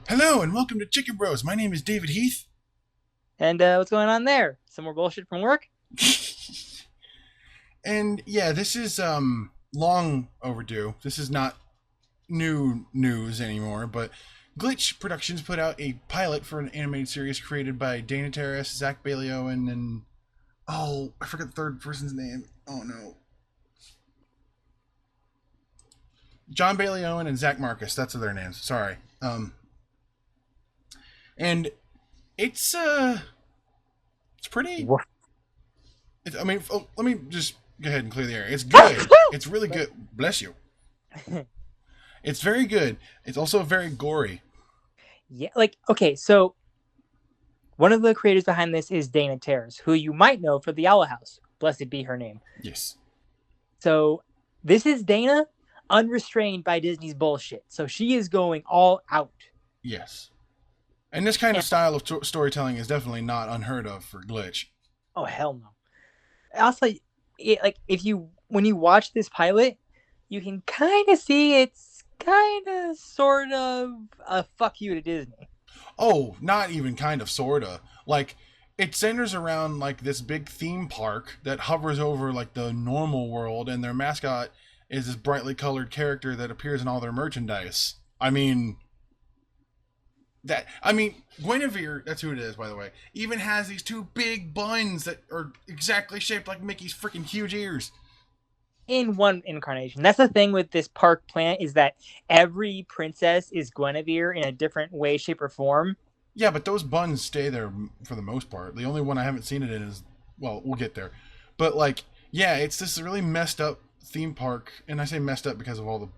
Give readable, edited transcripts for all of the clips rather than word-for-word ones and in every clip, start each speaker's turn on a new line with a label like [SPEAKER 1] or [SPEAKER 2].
[SPEAKER 1] Hello and welcome to Chicken Bros. My name is David Heath.
[SPEAKER 2] And what's going on there? Some more bullshit from work?
[SPEAKER 1] And yeah, this is long overdue. This is not new news anymore, but Glitch Productions put out a pilot for an animated series created by Dana Terrace, Zach Bailey Owen, and I forgot the third person's name. Oh no. John Bailey Owen and Zach Marcus, that's their names. Sorry. And it's it's pretty
[SPEAKER 2] Woof.
[SPEAKER 1] let me just go ahead and clear the air. It's good. It's really good. Bless you. It's very good. It's also very gory.
[SPEAKER 2] Yeah, okay, so one of the creators behind this is Dana Terrace, who you might know for the Owl House. Blessed be her name.
[SPEAKER 1] Yes.
[SPEAKER 2] So this is Dana unrestrained by Disney's bullshit. So she is going all out.
[SPEAKER 1] Yes. And this kind of
[SPEAKER 2] And
[SPEAKER 1] style of storytelling is definitely not unheard of for Glitch.
[SPEAKER 2] oh hell no. Also, if you when you watch this pilot, you can kind of see it's kind of sort of a fuck you to Disney.
[SPEAKER 1] Oh, not even kind of, sorta. Like, it centers around, like, this big theme park that hovers over, like, the normal world, and their mascot is this brightly colored character that appears in all their merchandise. Guinevere, that's who it is, by the way, even has these two big buns that are exactly shaped like Mickey's freaking huge ears.
[SPEAKER 2] In one incarnation. That's the thing with this park plant is that every princess is Guinevere in a different way, shape, or form.
[SPEAKER 1] Yeah, but those buns stay there for the most part. The only one I haven't seen it in is, well, we'll get there. But, like, yeah, it's this really messed up theme park, and I say messed up because of all the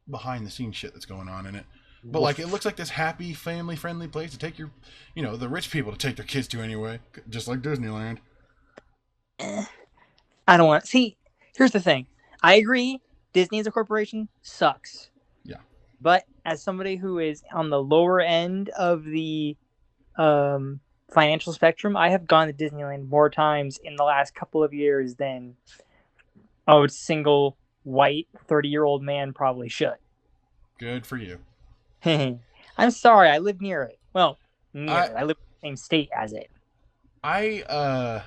[SPEAKER 1] behind the scenes shit that's going on in it. But, like, it
[SPEAKER 2] Woof.
[SPEAKER 1] looks like this happy, family friendly place to take the rich people to take their kids to anyway, just like Disneyland.
[SPEAKER 2] I don't want. See, here's the thing. I agree. Disney as a corporation sucks.
[SPEAKER 1] Yeah.
[SPEAKER 2] But as somebody who is on the lower end of the financial spectrum, I have gone to Disneyland more times in the last couple of years than a single white 30-year-old man probably should.
[SPEAKER 1] Good for you.
[SPEAKER 2] I'm sorry, I live near it. Well, near
[SPEAKER 1] I
[SPEAKER 2] it. I live in the same state as it.
[SPEAKER 1] I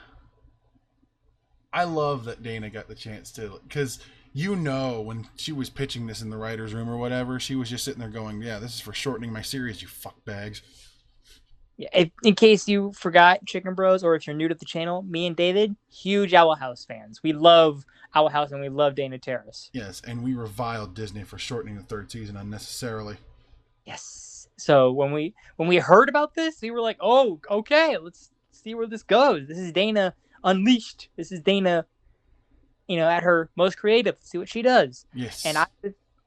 [SPEAKER 1] I love that Dana got the chance to, because when she was pitching this in the writers' room or whatever, she was just sitting there going, "Yeah, this is for shortening my series, you fuck bags."
[SPEAKER 2] Yeah, in case you forgot, Chicken Bros, or if you're new to the channel, me and David, huge Owl House fans. We love Owl House and we love Dana Terrace.
[SPEAKER 1] Yes, and we reviled Disney for shortening the third season unnecessarily.
[SPEAKER 2] Yes. So when we heard about this, we were like, "Oh, okay, let's see where this goes. This is Dana unleashed. This is Dana, at her most creative. Let's see what she does." And
[SPEAKER 1] Yes.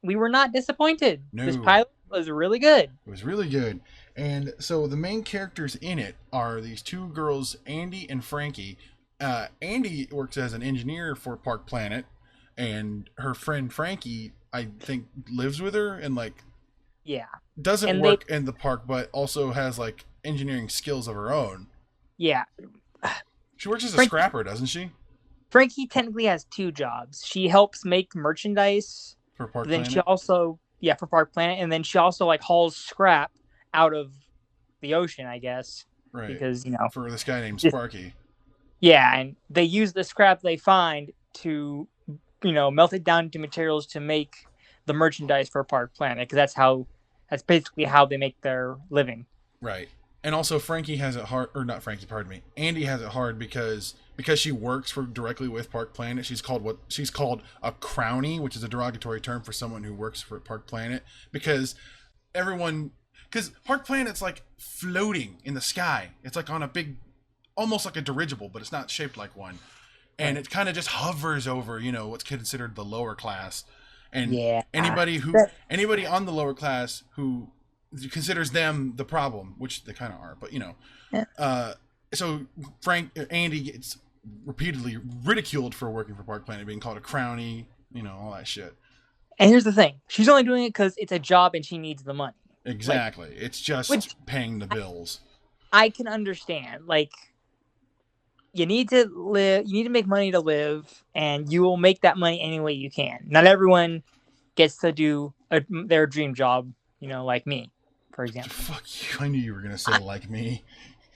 [SPEAKER 2] we were not disappointed. This
[SPEAKER 1] No.
[SPEAKER 2] pilot was really good.
[SPEAKER 1] It was really good. And so the main characters in it are these two girls, Andy and Frankie. Andy works as an engineer for Park Planet, and her friend Frankie, I think, lives with her and, like,
[SPEAKER 2] Yeah.
[SPEAKER 1] doesn't
[SPEAKER 2] And they
[SPEAKER 1] work in the park, but also has, like, engineering skills of her own.
[SPEAKER 2] yeah.
[SPEAKER 1] She works as a
[SPEAKER 2] Frankie
[SPEAKER 1] scrapper, doesn't she?
[SPEAKER 2] Frankie technically has two jobs. She helps make merchandise,
[SPEAKER 1] For Park
[SPEAKER 2] but then she
[SPEAKER 1] Planet.
[SPEAKER 2] also for Park Planet, and then she also like hauls scrap out of the ocean, I guess,
[SPEAKER 1] Right.
[SPEAKER 2] because
[SPEAKER 1] For this guy named
[SPEAKER 2] just,
[SPEAKER 1] Sparky.
[SPEAKER 2] yeah, and they use the scrap they find to melt it down into materials to make the merchandise for Park Planet, because that's basically how they make their living.
[SPEAKER 1] Right. And also Frankie has it hard, or not Frankie, pardon me. Andy has it hard because she works for directly with Park Planet. She's called a crownie, which is a derogatory term for someone who works for Park Planet, because everyone because Park Planet's like floating in the sky. It's like on a big, almost like a dirigible, but it's not shaped like one. And
[SPEAKER 2] Right.
[SPEAKER 1] it kind of just hovers over, what's considered the lower class. And
[SPEAKER 2] Yeah.
[SPEAKER 1] anybody on the lower class who considers them the problem, which they kind of are, but uh, so Andy gets repeatedly ridiculed for working for Park Planet, being called a crownie, all that shit.
[SPEAKER 2] And here's the thing: she's only doing it because it's a job and she needs the money. Like,
[SPEAKER 1] Exactly. It's
[SPEAKER 2] which
[SPEAKER 1] just paying the bills.
[SPEAKER 2] I can understand. Like, you need to live, you need to make money to live, and you will make that money any way you can. Not everyone gets to do their dream job, like me. for example.
[SPEAKER 1] Fuck you! I knew you were gonna say like me.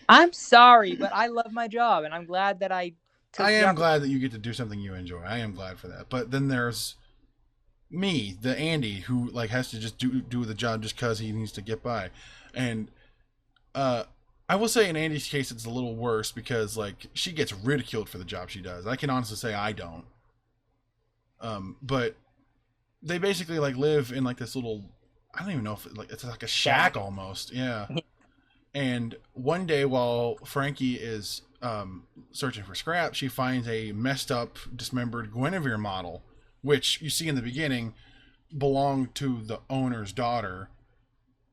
[SPEAKER 2] I'm sorry, but I love my job, and I'm glad that I took
[SPEAKER 1] I
[SPEAKER 2] the
[SPEAKER 1] am glad that you get to do something you enjoy. I am glad for that. But then there's me, the Andy, who like has to just do the job just because he needs to get by, and I will say in Andy's case it's a little worse because like she gets ridiculed for the job she does. I can honestly say I don't. But they basically like live in like this little, I don't even know if it's like a shack almost, yeah. And one day while Frankie is searching for scrap, she finds a messed up, dismembered Guinevere model, which you see in the beginning belonged to the owner's daughter.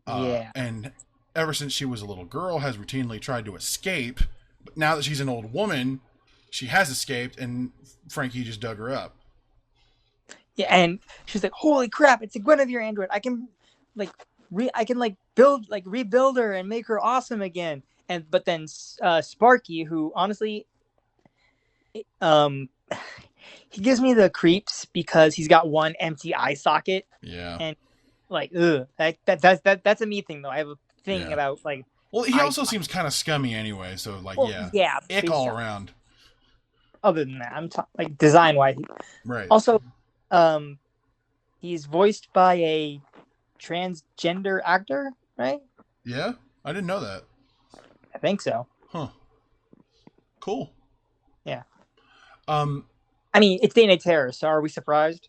[SPEAKER 1] And ever since she was a little girl, has routinely tried to escape. But now that she's an old woman, she has escaped, and Frankie just dug her up.
[SPEAKER 2] Yeah, and she's like, "Holy crap! It's a Guinevere android. I can, like, rebuild her and make her awesome again." And but then Sparky, who honestly, he gives me the creeps because he's got one empty eye socket.
[SPEAKER 1] Yeah.
[SPEAKER 2] And like, ugh, that's a me thing though. I have a thing about like.
[SPEAKER 1] Well, he also seems kind of scummy anyway, so like, ick all around.
[SPEAKER 2] Other than that, I'm like design wise.
[SPEAKER 1] Right.
[SPEAKER 2] Also, he's voiced by a transgender actor, right?
[SPEAKER 1] Yeah, I didn't know that.
[SPEAKER 2] I think so.
[SPEAKER 1] Huh. Cool.
[SPEAKER 2] Yeah. I mean, it's Dana Terrace, so are we surprised?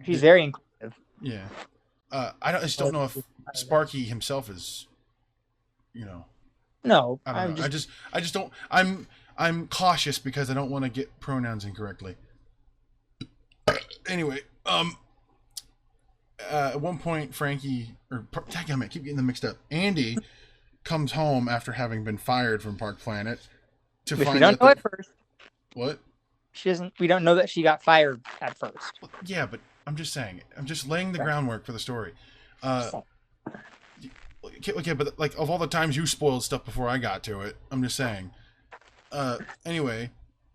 [SPEAKER 2] She's very inclusive.
[SPEAKER 1] Yeah. I just don't know if Sparky himself is,
[SPEAKER 2] No,
[SPEAKER 1] I don't know. I just don't. I'm cautious because I don't want to get pronouns incorrectly. Anyway, at one point, Frankie I keep getting them mixed up. Andy comes home after having been fired from Park Planet to find out.
[SPEAKER 2] We don't know at first.
[SPEAKER 1] What?
[SPEAKER 2] She doesn't. We don't know that she got fired at first.
[SPEAKER 1] Yeah, but I'm just saying. I'm just laying the groundwork for the story. Okay, but like of all the times you spoiled stuff before I got to it, I'm just saying. Anyway,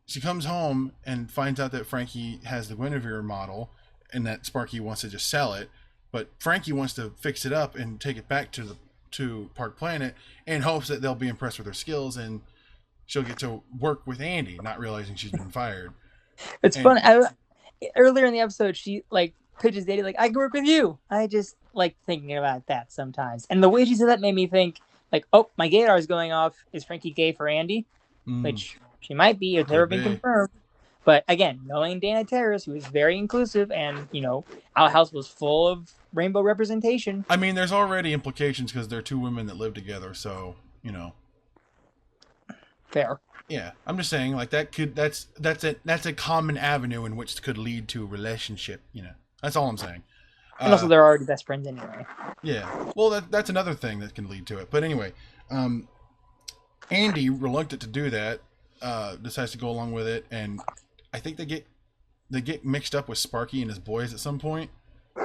[SPEAKER 1] she comes home and finds out that Frankie has the Guinevere model and that Sparky wants to just sell it, but Frankie wants to fix it up and take it back to Park Planet in hopes that they'll be impressed with her skills and she'll get to work with Andy, not realizing she's been fired.
[SPEAKER 2] It's fun. Earlier in the episode, she like pitches Andy like, "I can work with you." I just like thinking about that sometimes, and the way she said that made me think like, "Oh, my gaydar is going off. Is Frankie gay for Andy?" Which she might be. It's never been confirmed. But again, knowing Dana Terrace, who is very inclusive, and our house was full of rainbow representation.
[SPEAKER 1] I mean, there's already implications because they're two women that live together, so
[SPEAKER 2] Fair.
[SPEAKER 1] Yeah, I'm just saying, like that's a common avenue in which could lead to a relationship. That's all I'm saying.
[SPEAKER 2] And also, they're already best friends anyway.
[SPEAKER 1] Yeah. Well, that's another thing that can lead to it. But anyway, Andy, reluctant to do that, decides to go along with it, and I think they get mixed up with Sparky and his boys at some point.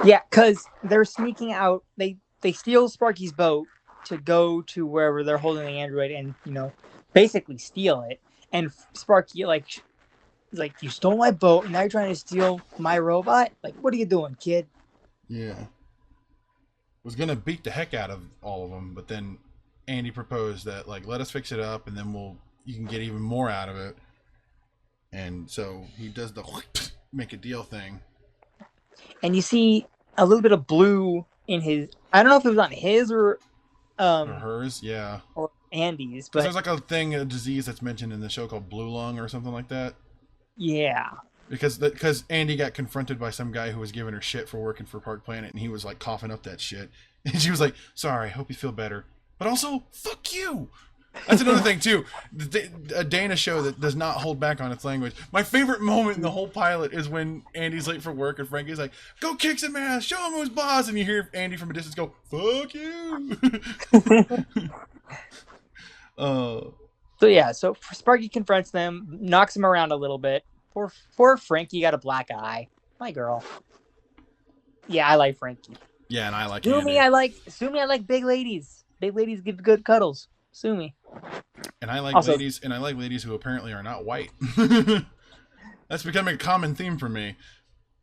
[SPEAKER 2] Yeah, because they're sneaking out. They steal Sparky's boat to go to wherever they're holding the android, and basically steal it. And Sparky like "You stole my boat, and now you're trying to steal my robot. Like, what are you doing, kid?"
[SPEAKER 1] Yeah. Was gonna beat the heck out of all of them, but then Andy proposed that like let us fix it up, and then you can get even more out of it. And so he does the make a deal thing.
[SPEAKER 2] And you see a little bit of blue in his. I don't know if it was on his or
[SPEAKER 1] hers, yeah,
[SPEAKER 2] or Andy's, but
[SPEAKER 1] there's like a disease that's mentioned in the show called blue lung or something like that.
[SPEAKER 2] Yeah.
[SPEAKER 1] Because Andy got confronted by some guy who was giving her shit for working for Park Planet, and he was like coughing up that shit, and she was like, "Sorry, I hope you feel better, but also fuck you." That's another thing too. A Dana show that does not hold back on its language. My favorite moment in the whole pilot is when Andy's late for work and Frankie's like, "Go kick some ass, show him who's boss," and you hear Andy from a distance go, "Fuck you."
[SPEAKER 2] So Sparky confronts them, knocks him around a little bit. Poor Frankie got a black eye. My girl. Yeah, I like Frankie.
[SPEAKER 1] Yeah, and I like
[SPEAKER 2] Sue me, I like big ladies. Big ladies give good cuddles. Sue me.
[SPEAKER 1] And I like ladies who apparently are not white. That's becoming a common theme for me.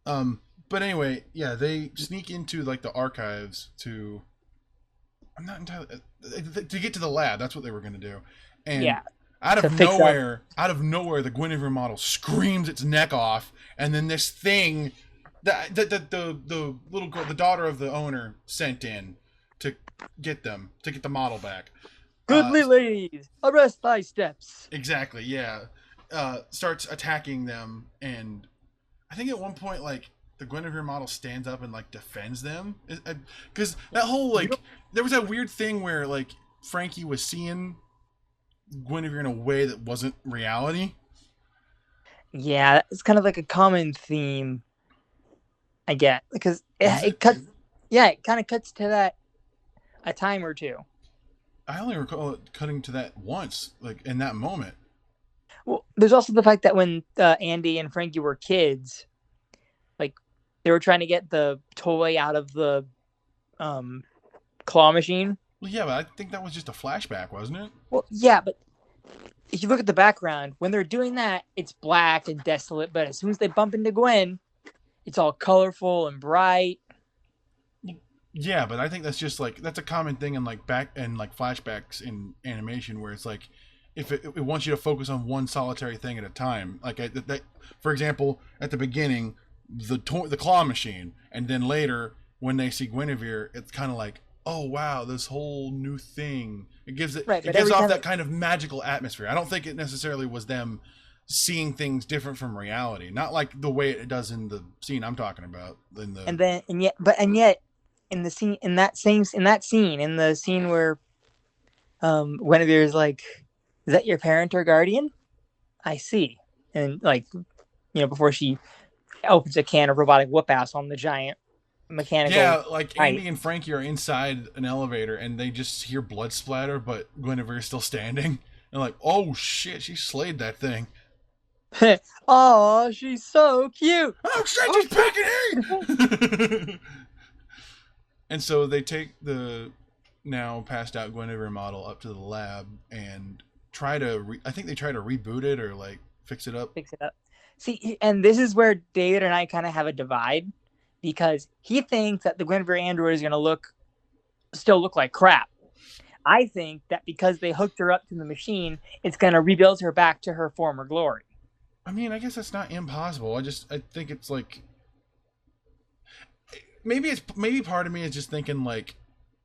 [SPEAKER 1] But anyway, yeah, they sneak into like the archives to I'm not entirely to get to the lab. That's what they were going to do, and
[SPEAKER 2] Yeah, to fix up.
[SPEAKER 1] out of nowhere, the Guinevere model screams its neck off, and then this thing that the little girl, the daughter of the owner, sent in to get the model back.
[SPEAKER 2] Goodly ladies, arrest thy steps.
[SPEAKER 1] Exactly, yeah. Starts attacking them, and I think at one point, like, the Guinevere model stands up and, like, defends them. Because that whole, like, there was that weird thing where, like, Frankie was seeing Guinevere in a way that wasn't reality.
[SPEAKER 2] Yeah, it's kind of like a common theme, I get, because it cuts. Yeah, it kind of cuts to that a time or two.
[SPEAKER 1] I only recall it cutting to that once, like, in that moment.
[SPEAKER 2] Well, there's also the fact that when Andy and Frankie were kids, like, they were trying to get the toy out of the claw machine.
[SPEAKER 1] Well, yeah, but I think that was just a flashback, wasn't it?
[SPEAKER 2] Well, yeah, but if you look at the background, when they're doing that, it's black and desolate. But as soon as they bump into Gwen, it's all colorful and bright.
[SPEAKER 1] Yeah, but I think that's just like that's a common thing in like flashbacks in animation where it's like if it wants you to focus on one solitary thing at a time. Like for example, at the beginning, the claw machine, and then later when they see Guinevere, it's kind of like, oh wow, this whole new thing. It gives off that kind of magical atmosphere. I don't think it necessarily was them seeing things different from reality, not like the way it does in the scene I'm talking about.
[SPEAKER 2] And yet in the scene in the scene where Guinevere is like, "Is that your parent or guardian?" I see, and like, before she opens a can of robotic whoop ass on the giant mechanical.
[SPEAKER 1] Yeah, like Andy and Frankie are inside an elevator and they just hear blood splatter, but Guinevere's still standing. And like, oh shit, she slayed that thing.
[SPEAKER 2] Oh, she's so cute.
[SPEAKER 1] Oh shit, she's packing heat. And so they take the now passed out Guinevere model up to the lab and try to I think they try to reboot it or like fix it up.
[SPEAKER 2] See, and this is where David and I kind of have a divide, because he thinks that the Guinevere android is going to still look like crap. I think that because they hooked her up to the machine, it's going to rebuild her back to her former glory.
[SPEAKER 1] I mean, I guess that's not impossible. I think it's like maybe part of me is just thinking like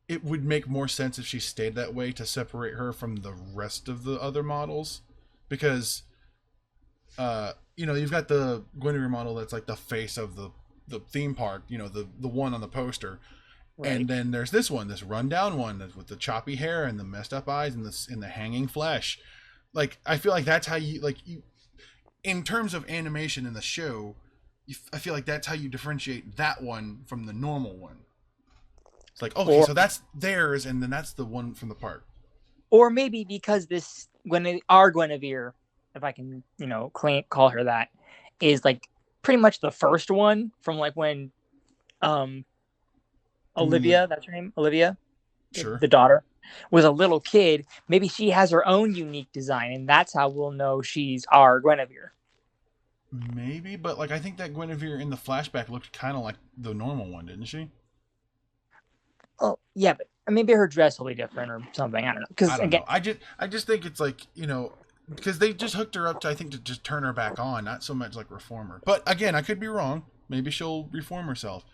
[SPEAKER 1] it would make more sense if she stayed that way to separate her from the rest of the other models, because you've got the Guinevere model that's like the face of the theme park, the one on the poster. Right. And then there's this rundown one that's with the choppy hair and the messed up eyes and the hanging flesh. Like, I feel like that's how you in terms of animation in the show, I feel like that's how you differentiate that one from the normal one. It's like, okay, so that's theirs, and then that's the one from the park.
[SPEAKER 2] Or maybe because our Guinevere, if I can, call her that, is like pretty much the first one from like when Olivia, that's her name, Olivia,
[SPEAKER 1] sure,
[SPEAKER 2] the daughter, was a little kid. Maybe she has her own unique design, and that's how we'll know she's our Guinevere.
[SPEAKER 1] Maybe, but like I think that Guinevere in the flashback looked kind of like the normal one, didn't she?
[SPEAKER 2] Oh yeah, but maybe her dress will be different or something. I don't know. Because
[SPEAKER 1] I just think it's like, because they just hooked her up to just turn her back on, not so much like reform her. But again, I could be wrong. Maybe she'll reform herself.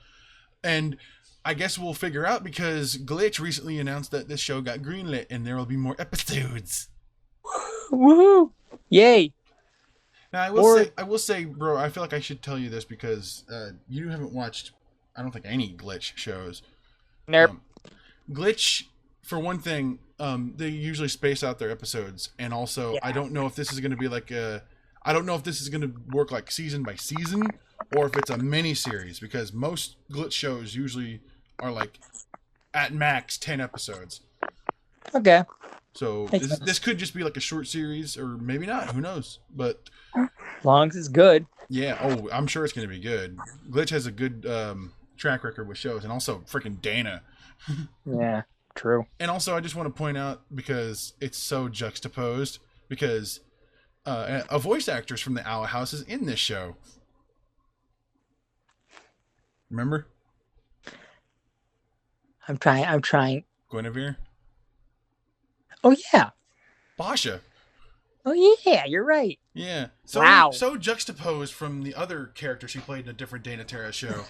[SPEAKER 1] And I guess we'll figure out, because Glitch recently announced that this show got greenlit and there will be more episodes.
[SPEAKER 2] Woohoo! Yay!
[SPEAKER 1] Now I will say, bro, I feel like I should tell you this because you haven't watched, I don't think, any Glitch shows.
[SPEAKER 2] Nope.
[SPEAKER 1] Glitch, for one thing, they usually space out their episodes, and also I don't know if this is going to be like I don't know if this is going to work like season by season or if it's a mini series, because most Glitch shows usually are like at max 10 episodes.
[SPEAKER 2] Okay.
[SPEAKER 1] So this could just be like a short series, or maybe not. Who knows? But
[SPEAKER 2] as long as it's good.
[SPEAKER 1] Yeah. Oh, I'm sure it's going to be good. Glitch has a good track record with shows, and also freaking Dana.
[SPEAKER 2] Yeah, true.
[SPEAKER 1] And also, I just want to point out, because it's so juxtaposed, because a voice actress from the Owl House is in this show. Remember?
[SPEAKER 2] I'm trying.
[SPEAKER 1] Guinevere.
[SPEAKER 2] Oh yeah.
[SPEAKER 1] Basha.
[SPEAKER 2] Oh yeah, you're right.
[SPEAKER 1] Yeah.
[SPEAKER 2] Wow.
[SPEAKER 1] So juxtaposed from the other character she played in a different Dana Terra show.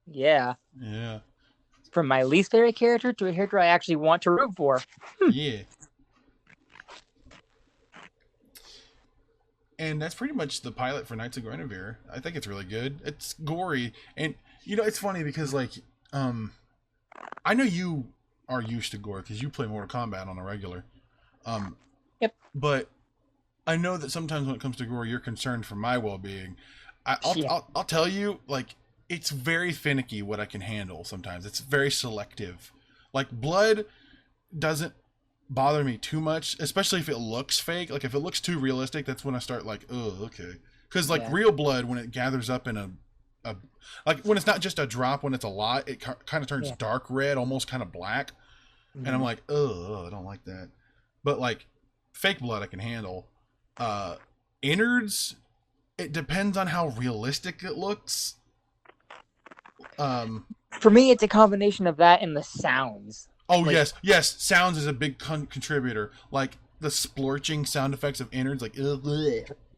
[SPEAKER 2] Yeah.
[SPEAKER 1] Yeah.
[SPEAKER 2] From my least favorite character to a character I actually want to root for.
[SPEAKER 1] Yeah. And that's pretty much the pilot for Knights of Guinevere. I think it's really good. It's gory, and it's funny because I know you are used to gore because you play Mortal Kombat on a regular.
[SPEAKER 2] Yep.
[SPEAKER 1] But I know that sometimes when it comes to gore, you're concerned for my well-being. I'll tell you, like, it's very finicky what I can handle sometimes. It's very selective. Like, blood doesn't bother me too much, especially if it looks fake. Like, if it looks too realistic, that's when I start like, oh, okay. Because real blood, when it gathers up in a like when it's not just a drop, when it's a lot, it kind of turns dark red, almost kind of black. And I'm like, oh, I don't like that. But like fake blood, I can handle. Innards, it depends on how realistic it looks.
[SPEAKER 2] For me, it's a combination of that and the sounds.
[SPEAKER 1] Oh, like, yes. Sounds is a big contributor. Like the splorching sound effects of innards, like ugh.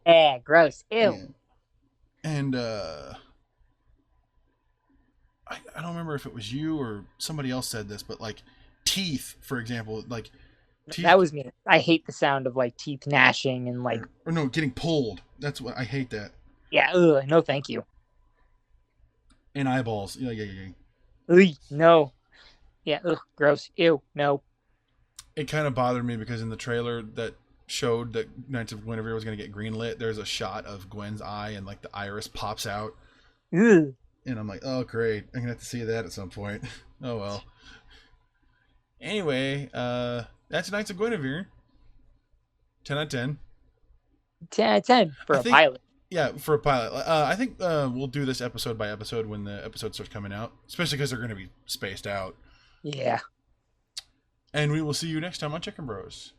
[SPEAKER 2] Yeah, gross. Ew.
[SPEAKER 1] Yeah. And I don't remember if it was you or somebody else said this, but like teeth, for example, like teeth,
[SPEAKER 2] that was me. I hate the sound of like teeth gnashing and like
[SPEAKER 1] or no, getting pulled. That's what I hate that.
[SPEAKER 2] Yeah, ugh, no, thank you.
[SPEAKER 1] And eyeballs, yeah.
[SPEAKER 2] Ugh, no. Yeah, ugh, gross. Ew, no.
[SPEAKER 1] It kind of bothered me because in the trailer that showed that Knights of Guinevere was going to get greenlit, there's a shot of Gwen's eye and like the iris pops out.
[SPEAKER 2] Ugh. And
[SPEAKER 1] I'm like, oh great, I'm gonna have to see that at some point. Oh well. Anyway, that's Knights of Guinevere. 10 out of 10.
[SPEAKER 2] 10 out of 10 for a pilot.
[SPEAKER 1] Yeah, for a pilot. I think we'll do this episode by episode when the episode starts coming out, especially because they're going to be spaced out.
[SPEAKER 2] Yeah.
[SPEAKER 1] And we will see you next time on Chicken Bros.